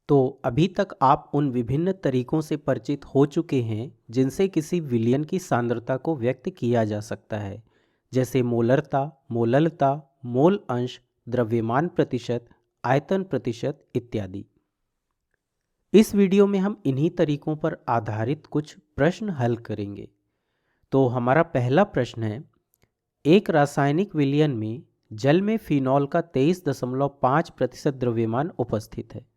तो अभी तक आप उन विभिन्न तरीकों से परिचित हो चुके हैं जिनसे किसी विलयन की सांद्रता को व्यक्त किया जा सकता है, जैसे मोलरता, मोललता, मोल अंश, द्रव्यमान प्रतिशत, आयतन प्रतिशत इत्यादि। इस वीडियो में हम इन्हीं तरीकों पर आधारित कुछ प्रश्न हल करेंगे। तो हमारा पहला प्रश्न है, एक रासायनिक विलयन में जल में फिनॉल का 23.5% द्रव्यमान उपस्थित है।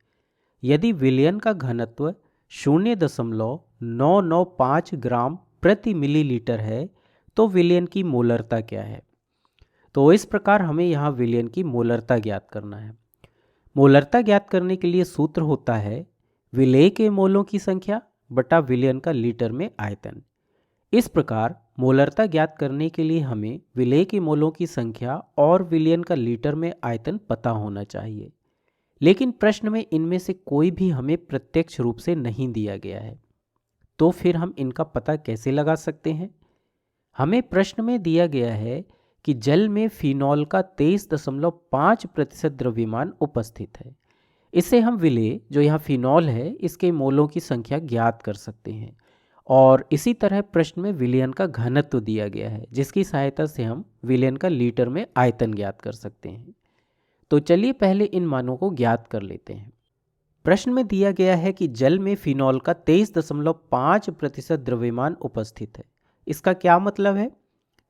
यदि विलयन का घनत्व 0.995 ग्राम प्रति मिलीलीटर है तो विलयन की मोलरता क्या है। तो इस प्रकार हमें यहाँ विलयन की मोलरता ज्ञात करना है। मोलरता ज्ञात करने के लिए सूत्र होता है विलेय के मोलों की संख्या बटा विलयन का लीटर में आयतन। इस प्रकार मोलरता ज्ञात करने के लिए हमें विलेय के मोलों की संख्या और विलयन का लीटर में आयतन पता होना चाहिए, लेकिन प्रश्न में इनमें से कोई भी हमें प्रत्यक्ष रूप से नहीं दिया गया है। तो फिर हम इनका पता कैसे लगा सकते हैं। हमें प्रश्न में दिया गया है कि जल में फिनॉल का 23.5% द्रव्यमान उपस्थित है। इससे हम विलेय, जो यहाँ फिनॉल है, इसके मोलों की संख्या ज्ञात कर सकते हैं। और इसी तरह प्रश्न में विलयन का घनत्व दिया गया है, जिसकी सहायता से हम विलयन का लीटर में आयतन ज्ञात कर सकते हैं। तो चलिए पहले इन मानों को ज्ञात कर लेते हैं। प्रश्न में दिया गया है कि जल में फिनॉल का 23.5% द्रव्यमान उपस्थित है। इसका क्या मतलब है?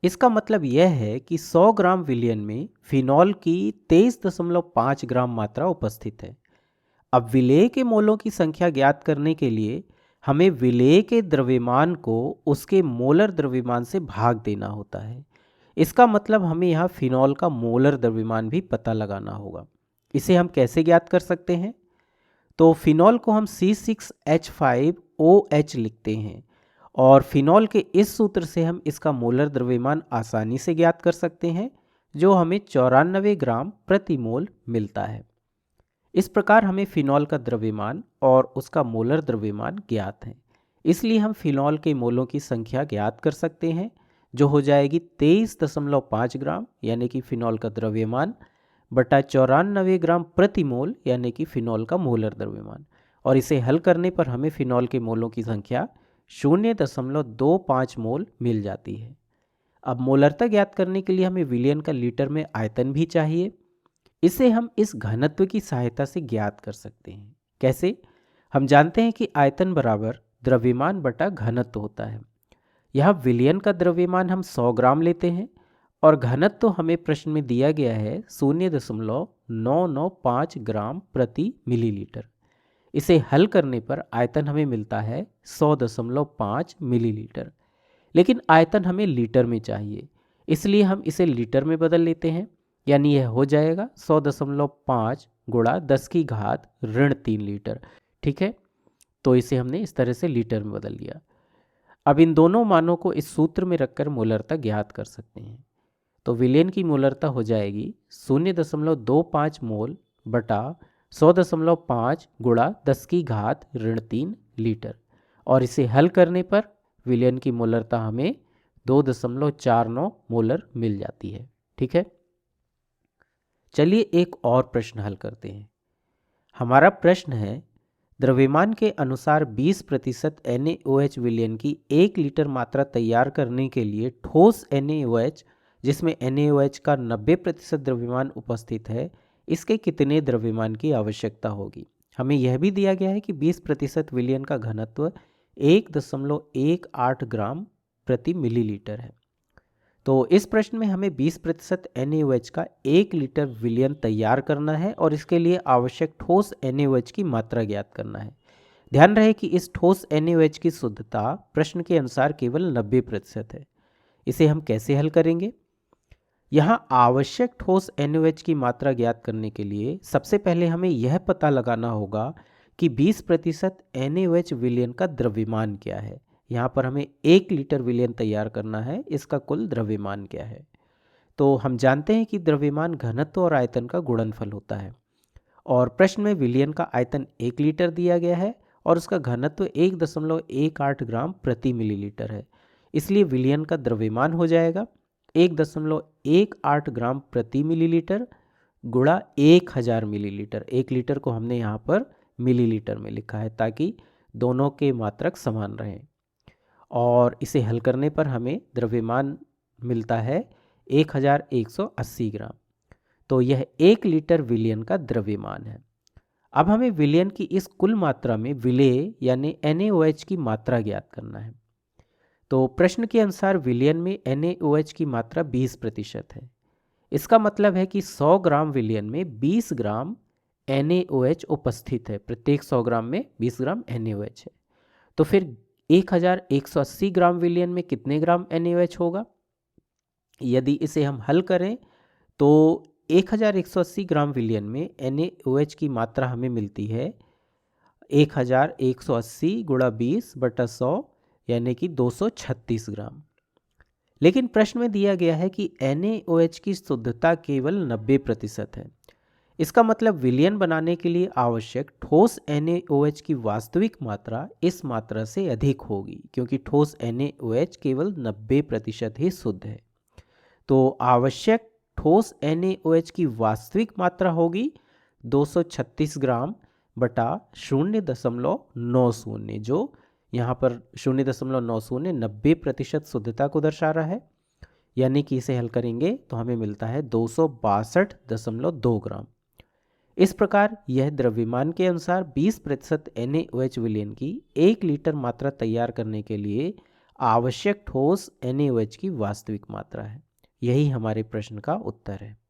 इसका मतलब यह है कि 100 ग्राम विलयन में फिनॉल की 23.5 ग्राम मात्रा उपस्थित है। अब विलेय के मोलों की संख्या ज्ञात करने के लिए हमें विलेय के द्रव्यमान को उसके मोलर द्रव्यमान से भाग देना होता है। इसका मतलब हमें यहाँ फिनॉल का मोलर द्रव्यमान भी पता लगाना होगा। इसे हम कैसे ज्ञात कर सकते हैं? तो फिनॉल को हम C6H5OH लिखते हैं और फिनॉल के इस सूत्र से हम इसका मोलर द्रव्यमान आसानी से ज्ञात कर सकते हैं, जो हमें 94 ग्राम प्रति मोल मिलता है। इस प्रकार हमें फिनॉल का द्रव्यमान और उसका मोलर द्रव्यमान ज्ञात है। इसलिए हम फिनॉल के मोलों की संख्या ज्ञात कर सकते हैं, जो हो जाएगी 23.5 ग्राम यानी कि फिनॉल का द्रव्यमान बटा 94 ग्राम प्रति मोल यानी कि फिनॉल का मोलर द्रव्यमान। और इसे हल करने पर हमें फिनॉल के मोलों की संख्या 0.25 मोल मिल जाती है। अब मोलरता ज्ञात करने के लिए हमें विलयन का लीटर में आयतन भी चाहिए। इसे हम इस घनत्व की सहायता से ज्ञात कर सकते हैं। कैसे? हम जानते हैं कि आयतन बराबर द्रव्यमान बटा घनत्व होता है। यहाँ विलयन का द्रव्यमान हम 100 ग्राम लेते हैं और घनत्व तो हमें प्रश्न में दिया गया है 0.995 ग्राम प्रति मिलीलीटर। इसे हल करने पर आयतन हमें मिलता है 100.5 मिलीलीटर, लेकिन आयतन हमें लीटर में चाहिए, इसलिए हम इसे लीटर में बदल लेते हैं। यानी यह हो जाएगा 100.5 गुणा 10⁻³ लीटर। ठीक है, तो इसे हमने इस तरह से लीटर में बदल लिया। अब इन दोनों मानों को इस सूत्र में रखकर मोलरता ज्ञात कर सकते हैं। तो विलयन की मोलरता हो जाएगी 0.25 मोल बटा 100.5 गुणा 10⁻³ लीटर। और इसे हल करने पर विलयन की मोलरता हमें 2.49 मोलर मिल जाती है। ठीक है, चलिए एक और प्रश्न हल करते हैं। हमारा प्रश्न है, द्रव्यमान के अनुसार 20% NaOH विलयन की 1 लीटर मात्रा तैयार करने के लिए ठोस NaOH, जिसमें NaOH का 90% द्रव्यमान उपस्थित है, इसके कितने द्रव्यमान की आवश्यकता होगी। हमें यह भी दिया गया है कि 20% विलयन का घनत्व 1.18 ग्राम प्रति मिलीलीटर है। तो इस प्रश्न में हमें 20% NaOH का 1 लीटर विलयन तैयार करना है और इसके लिए आवश्यक ठोस NaOH की मात्रा ज्ञात करना है। ध्यान रहे कि इस ठोस NaOH की शुद्धता प्रश्न के अनुसार केवल 90% है। इसे हम कैसे हल करेंगे? यहाँ आवश्यक ठोस NaOH की मात्रा ज्ञात करने के लिए सबसे पहले हमें यह पता लगाना होगा कि 20% NaOH विलयन का द्रव्यमान क्या है। यहाँ पर हमें 1 लीटर विलयन तैयार करना है, इसका कुल द्रव्यमान क्या है। तो हम जानते हैं कि द्रव्यमान घनत्व और आयतन का गुणनफल होता है और प्रश्न में विलयन का आयतन 1 लीटर दिया गया है और उसका घनत्व 1.18 ग्राम प्रति मिलीलीटर है। इसलिए विलयन का द्रव्यमान हो जाएगा 1.18 ग्राम प्रति मिलीलीटर गुणा 1000 मिलीलीटर। 1 लीटर को हमने यहाँ पर मिलीलीटर में लिखा है ताकि दोनों के मात्रक समान रहें। और इसे हल करने पर हमें द्रव्यमान मिलता है 1180 ग्राम। तो यह 1 लीटर विलयन का द्रव्यमान है। अब हमें विलयन की इस कुल मात्रा में विलेय यानी NaOH की मात्रा ज्ञात करना है। तो प्रश्न के अनुसार विलयन में NaOH की मात्रा 20% है। इसका मतलब है कि 100 ग्राम विलयन में 20 ग्राम NaOH उपस्थित है। प्रत्येक 100 ग्राम में 20 ग्राम NaOH है। तो फिर 1180 ग्राम विलयन में कितने ग्राम NaOH होगा? यदि इसे हम हल करें तो 1180 ग्राम विलयन में NaOH की मात्रा हमें मिलती है 1180 गुणा 20/100 यानी कि 236 ग्राम। लेकिन प्रश्न में दिया गया है कि NaOH की शुद्धता केवल 90% है। इसका मतलब विलयन बनाने के लिए आवश्यक ठोस NaOH की वास्तविक मात्रा इस मात्रा से अधिक होगी, क्योंकि ठोस NaOH केवल 90% ही शुद्ध है। तो आवश्यक ठोस NaOH की वास्तविक मात्रा होगी 236 ग्राम बटा 0.90, जो यहाँ पर 0.90 90% शुद्धता को दर्शा रहा है। यानी कि इसे हल करेंगे तो हमें मिलता है 262.2 ग्राम। इस प्रकार यह द्रव्यमान के अनुसार 20% NaOH विलयन की 1 लीटर मात्रा तैयार करने के लिए आवश्यक ठोस NaOH की वास्तविक मात्रा है। यही हमारे प्रश्न का उत्तर है।